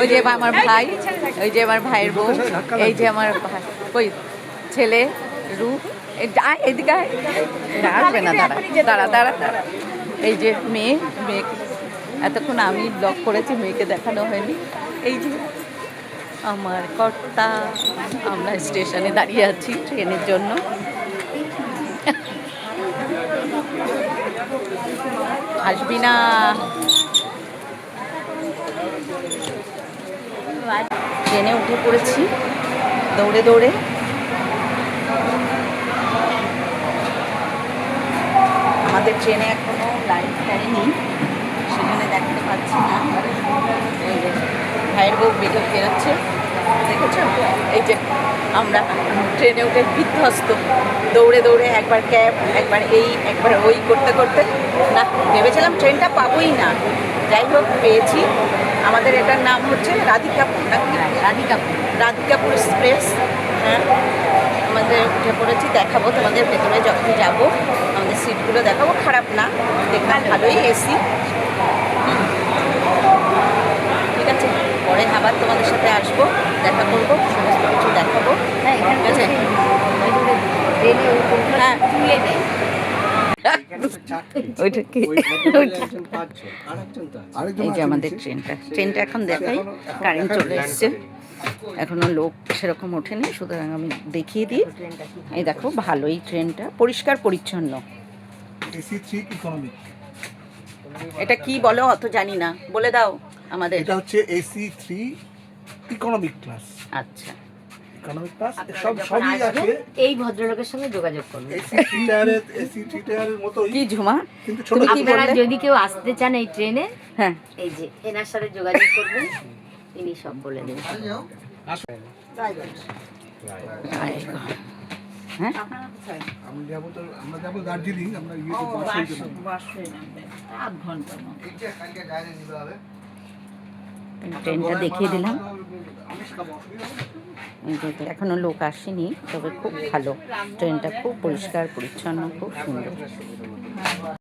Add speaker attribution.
Speaker 1: ওই যে আমার ভাই, ওই যে আমার ভাইয়ের বউ, এই যে আমার ওই ছেলে রূপ, এদিকে আসবে না, দাঁড়া দাঁড়া দাঁড়া। এই যে মেয়ে, এতক্ষণ আমি ব্লগ করেছি, মেয়েকে দেখানো হয়নি। এই যে আমার কর্তা, আমরা স্টেশনে দাঁড়িয়ে আছি ট্রেনের জন্য। আসবি না? ট্রেনে উঠে পড়েছি দৌড়ে দৌড়ে। আমাদের ট্রেনে এখনো লাইন ছাড়েনি, সেখানে দেখতে পাচ্ছি না। এই যে ভাইয়ের বউ বেরোচ্ছে, দেখেছো? এই যে আমরা ট্রেনে উঠে বিধ্বস্ত, দৌড়ে দৌড়ে একবার ক্যাব, একবার এই, একবার ওই করতে করতে না, ভেবেছিলাম ট্রেনটা পাবোই না, যাই হোক পেয়েছি। আমাদের এটার নাম হচ্ছে রাধিকাপুর, রাধিকাপুর এক্সপ্রেস। হ্যাঁ, আমাদের উঠে পড়েছি, দেখাবো তোমাদের ভেতরে যখন যাব, আমাদের সিটগুলো দেখাবো, খারাপ না, দেখলাম ভালোই এসি। ঠিক আছে, পরে আবার তোমাদের সাথে আসবো, দেখা করবো, সমস্ত কিছু দেখাবো। হ্যাঁ, ঠিক আছে। হ্যাঁ, এই যে আমাদের ট্রেনটা এখন দেখাই, কারেন্ট চলে এসছে, এখনো লোক সেরকম ওঠেনি, সুতরাং আমি দেখিয়ে দিই। এই দেখো, ভালোই ট্রেনটা, পরিষ্কার পরিচ্ছন্ন। এটা কি বলো, অত জানি না, বলে দাও আমাদের।
Speaker 2: এটা হচ্ছে AC 3 ইকোনমিক ক্লাস।
Speaker 1: আচ্ছা,
Speaker 2: ইকোনমিক ক্লাস সবই আছে।
Speaker 3: এই ভদ্রলোকের সঙ্গে যোগাযোগ করুন।
Speaker 2: AC 3 টায়ারের মতোই
Speaker 1: কি ঝুমা,
Speaker 2: কিন্তু ছোট।
Speaker 3: আপনারা যদি কেউ আসতে চান এই ট্রেনে,
Speaker 1: হ্যাঁ,
Speaker 3: এই যে এনার সাথে যোগাযোগ করবেন, ইনি সব বলে দেবেন।
Speaker 1: হ্যাঁ,
Speaker 2: আমরা যাবো দার্জিলিং, আমরা
Speaker 1: ট্রেনটা দেখিয়ে দিলাম। এখনো লোক আসেনি, তবে খুব ভালো ট্রেনটা, খুব পরিষ্কার পরিচ্ছন্ন, খুব সুন্দর।